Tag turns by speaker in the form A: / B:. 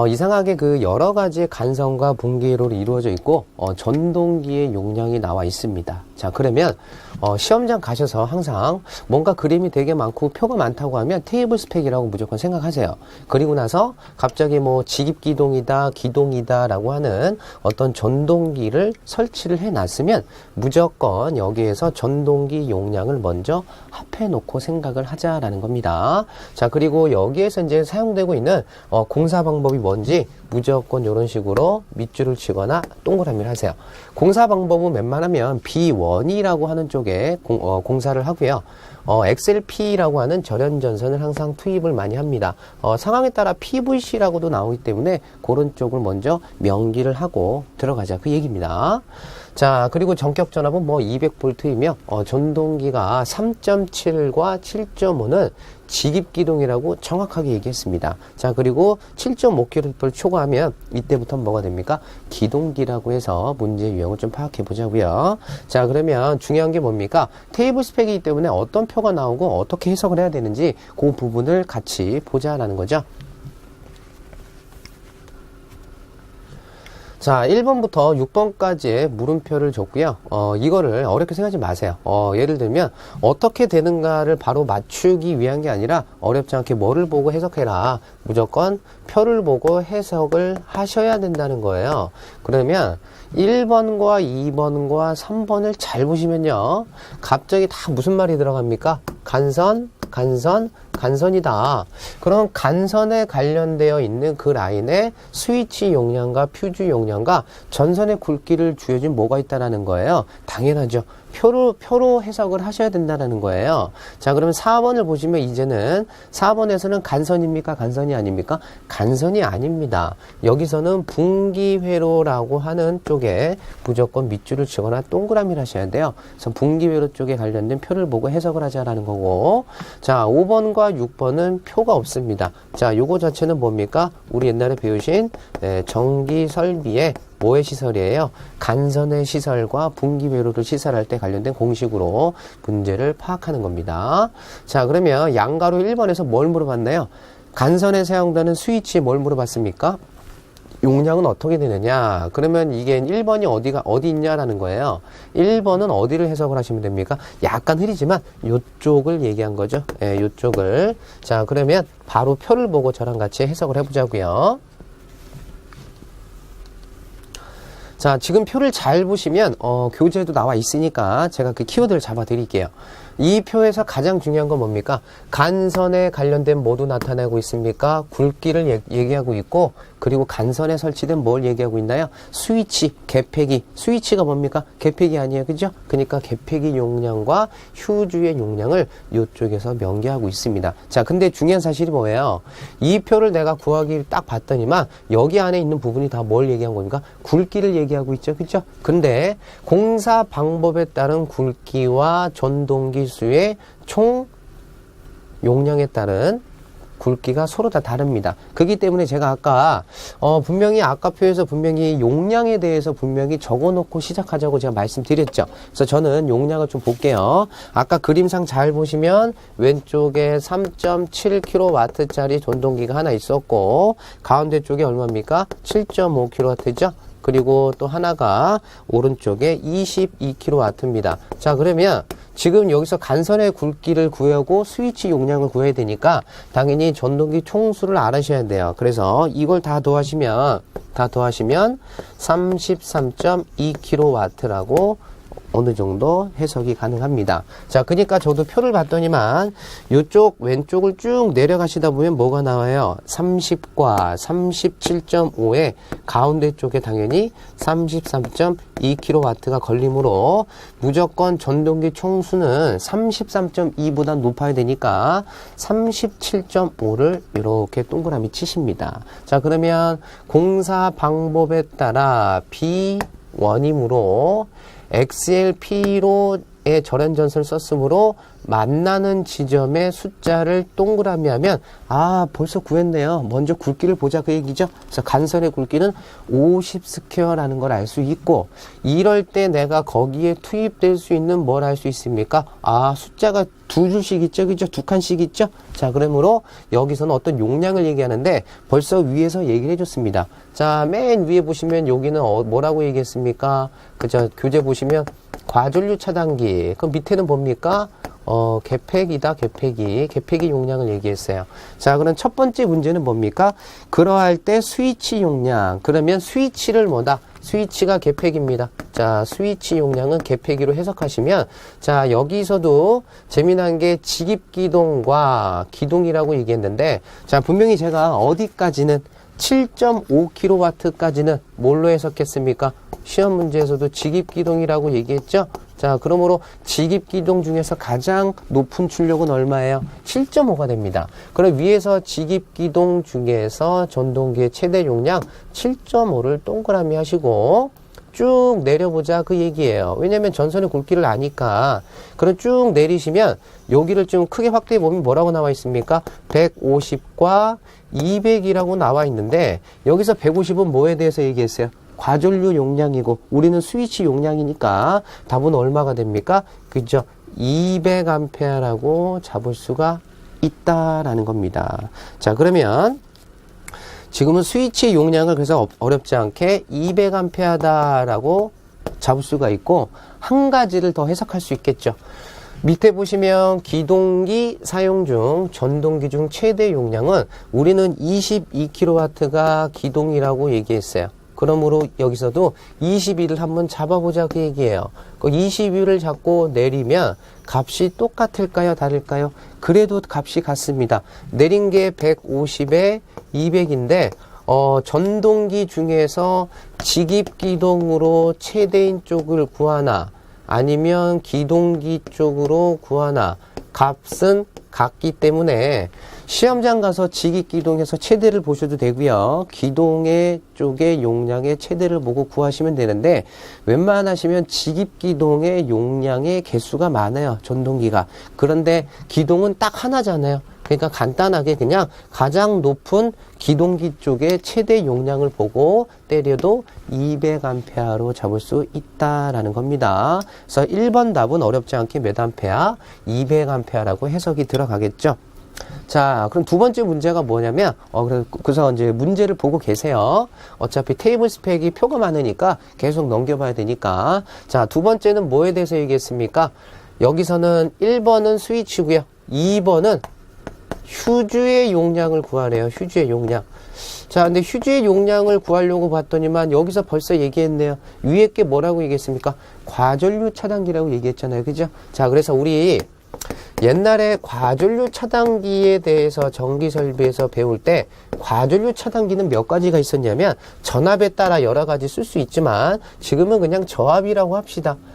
A: 이상하게 그 여러 가지의 간선과 분기회로로 이루어져 있고, 전동기의 용량이 나와 있습니다. 자, 그러면, 시험장 가셔서 항상 뭔가 그림이 되게 많고 표가 많다고 하면 테이블 스펙이라고 무조건 생각하세요. 그리고 나서 갑자기 뭐 직입기동이다, 기동이다 라고 하는 어떤 전동기를 설치를 해 놨으면 무조건 여기에서 전동기 용량을 먼저 합해 놓고 생각을 하자라는 겁니다. 자, 그리고 여기에서 이제 사용되고 있는 공사 방법이 뭔지 무조건 이런 식으로 밑줄을 치거나 동그라미를 하세요. 공사 방법은 웬만하면 B1이라고 하는 쪽에 공사를 하고요. XLP라고 하는 절연전선을 항상 투입을 많이 합니다. 상황에 따라 PVC라고도 나오기 때문에 그런 쪽을 먼저 명기를 하고 들어가자 그 얘기입니다. 자, 그리고 전격 전압은 뭐 200V이며 전동기가 3.7과 7.5는 직입기동이라고 정확하게 얘기했습니다. 자, 그리고 7.5km를 초과하면 이때부터 뭐가 됩니까? 기동기라고 해서 문제 유형을 좀 파악해 보자고요. 자, 그러면 중요한 게 뭡니까? 테이블 스펙이기 때문에 어떤 표가 나오고 어떻게 해석을 해야 되는지 그 부분을 같이 보자라는 거죠. 자, 1번부터 6번까지의 물음표를 줬고요. 이거를 어렵게 생각하지 마세요. 예를 들면 어떻게 되는가를 바로 맞추기 위한 게 아니라 어렵지 않게 뭐를 보고 해석해라. 무조건 표를 보고 해석을 하셔야 된다는 거예요. 그러면 1번과 2번과 3번을 잘 보시면요. 갑자기 다 무슨 말이 들어갑니까? 간선, 간선이다. 그럼 간선에 관련되어 있는 그 라인에 스위치 용량과 퓨즈 용량과 전선의 굵기를 주어진 뭐가 있다라는 거예요. 당연하죠. 표로 해석을 하셔야 된다는 거예요. 자, 그러면 4번을 보시면 이제는 4번에서는 간선입니까? 간선이 아닙니까? 간선이 아닙니다. 여기서는 분기회로라고 하는 쪽에 무조건 밑줄을 치거나 동그라미를 하셔야 돼요. 그래서 분기회로 쪽에 관련된 표를 보고 해석을 하자라는 거고, 자, 5번과 6번은 표가 없습니다. 자, 요거 자체는 뭡니까? 우리 옛날에 배우신 전기 설비의 뭐의 시설이에요? 간선의 시설과 분기회로를 시설할 때 관련된 공식으로 문제를 파악하는 겁니다. 자, 그러면 양가로 1번에서 뭘 물어봤나요? 간선에 사용되는 스위치에 뭘 물어봤습니까? 용량은 어떻게 되느냐? 그러면 이게 1번이 어디 있냐라는 거예요. 1번은 어디를 해석을 하시면 됩니까? 약간 흐리지만 요쪽을 얘기한 거죠. 예, 요쪽을. 자, 그러면 바로 표를 보고 저랑 같이 해석을 해보자고요. 자, 지금 표를 잘 보시면 교재에도 나와 있으니까 제가 그 키워드를 잡아 드릴게요. 이 표에서 가장 중요한 건 뭡니까? 간선에 관련된 뭐도 나타내고 있습니까? 굵기를 얘기하고 있고, 그리고 간선에 설치된 뭘 얘기하고 있나요? 스위치, 개폐기. 스위치가 뭡니까? 개폐기 아니에요, 그죠? 그러니까 개폐기 용량과 휴주의 용량을 이쪽에서 명기하고 있습니다. 자, 근데 중요한 사실이 뭐예요? 이 표를 내가 구하기 딱 봤더니만 여기 안에 있는 부분이 다 뭘 얘기한 겁니까? 굵기를 얘기하고 있죠, 그죠? 근데 공사 방법에 따른 굵기와 전동기 수의 총 용량에 따른 굵기가 서로 다 다릅니다. 그렇기 때문에 제가 아까 분명히 아까 표에서 분명히 용량에 대해서 분명히 적어놓고 시작하자고 제가 말씀드렸죠. 그래서 저는 용량을 좀 볼게요. 아까 그림상 잘 보시면 왼쪽에 3.7kW짜리 전동기가 하나 있었고, 가운데 쪽에 얼마입니까? 7.5kW죠. 그리고 또 하나가 오른쪽에 22kW입니다. 자, 그러면 지금 여기서 간선의 굵기를 구하고 스위치 용량을 구해야 되니까 당연히 전동기 총수를 알아셔야 돼요. 그래서 이걸 다 더하시면 33.2kW라고 어느 정도 해석이 가능합니다. 자, 그러니까 저도 표를 봤더니만 이쪽 왼쪽을 쭉 내려가시다 보면 뭐가 나와요? 30과 37.5의 가운데 쪽에 당연히 33.2kW가 걸리므로 무조건 전동기 총수는 33.2보다 높아야 되니까 37.5를 이렇게 동그라미 치십니다. 자, 그러면 공사 방법에 따라 B1이므로 XLP로 의 절연전선을 썼으므로 만나는 지점의 숫자를 동그라미 하면 벌써 구했네요. 먼저 굵기를 보자 그 얘기죠. 그래서 간선의 굵기는 50 스퀘어라는 걸 알 수 있고, 이럴 때 내가 거기에 투입될 수 있는 뭘 할 수 있습니까? 숫자가 두 줄씩 있죠, 그죠? 두 칸씩 있죠. 자, 그러므로 여기서는 어떤 용량을 얘기하는데 벌써 위에서 얘기를 해줬습니다. 자, 맨 위에 보시면 여기는 뭐라고 얘기했습니까? 그죠? 교재 보시면 과전류 차단기. 그럼 밑에는 뭡니까? 개폐기다, 개폐기 용량을 얘기했어요. 자, 그럼 첫 번째 문제는 뭡니까? 그러할 때 스위치 용량. 그러면 스위치를 뭐다? 스위치가 개폐기입니다. 자, 스위치 용량은 개폐기로 해석하시면, 자, 여기서도 재미난 게 직입기동과 기동이라고 얘기했는데, 자, 분명히 제가 어디까지는 7.5kW까지는 뭘로 해석했습니까? 시험 문제에서도 직입기동이라고 얘기했죠? 자, 그러므로 직입기동 중에서 가장 높은 출력은 얼마예요? 7.5가 됩니다. 그럼 위에서 직입기동 중에서 전동기의 최대 용량 7.5를 동그라미 하시고 쭉 내려보자 그 얘기예요. 왜냐면 전선의 굵기를 아니까. 그럼 쭉 내리시면 여기를 좀 크게 확대해 보면 뭐라고 나와 있습니까? 150과 200이라고 나와 있는데 여기서 150은 뭐에 대해서 얘기했어요? 과전류 용량이고 우리는 스위치 용량이니까 답은 얼마가 됩니까? 그죠? 200A라고 잡을 수가 있다라는 겁니다. 자, 그러면 지금은 스위치 용량을 그래서 어렵지 않게 200A다라고 잡을 수가 있고 한 가지를 더 해석할 수 있겠죠. 밑에 보시면 기동기 사용 중 전동기 중 최대 용량은 우리는 22kW가 기동이라고 얘기했어요. 그러므로 여기서도 22를 한번 잡아보자 그 얘기예요. 그 22를 잡고 내리면 값이 똑같을까요? 다를까요? 그래도 값이 같습니다. 내린 게 150에 200인데 전동기 중에서 직입기동으로 최대인 쪽을 구하나 아니면 기동기 쪽으로 구하나 값은 같기 때문에 시험장 가서 직입기동에서 최대를 보셔도 되고요. 기동의 쪽의 용량의 최대를 보고 구하시면 되는데 웬만하시면 직입기동의 용량의 개수가 많아요. 전동기가. 그런데 기동은 딱 하나잖아요. 그러니까 간단하게 그냥 가장 높은 기동기 쪽의 최대 용량을 보고 때려도 200A로 잡을 수 있다라는 겁니다. 그래서 1번 답은 어렵지 않게 몇 암페아? 200A라고 해석이 들어가겠죠. 자, 그럼 두 번째 문제가 뭐냐면, 그래서 이제 문제를 보고 계세요. 어차피 테이블 스펙이 표가 많으니까 계속 넘겨봐야 되니까. 자, 두 번째는 뭐에 대해서 얘기했습니까? 여기서는 1번은 스위치고요. 2번은 휴즈의 용량을 구하래요. 휴즈의 용량. 자, 근데 휴즈의 용량을 구하려고 봤더니만 여기서 벌써 얘기했네요. 위에 게 뭐라고 얘기했습니까? 과전류 차단기라고 얘기했잖아요. 그죠? 자, 그래서 우리 옛날에 과전류 차단기에 대해서 전기 설비에서 배울 때 과전류 차단기는 몇 가지가 있었냐면 전압에 따라 여러 가지 쓸 수 있지만 지금은 그냥 저압이라고 합시다.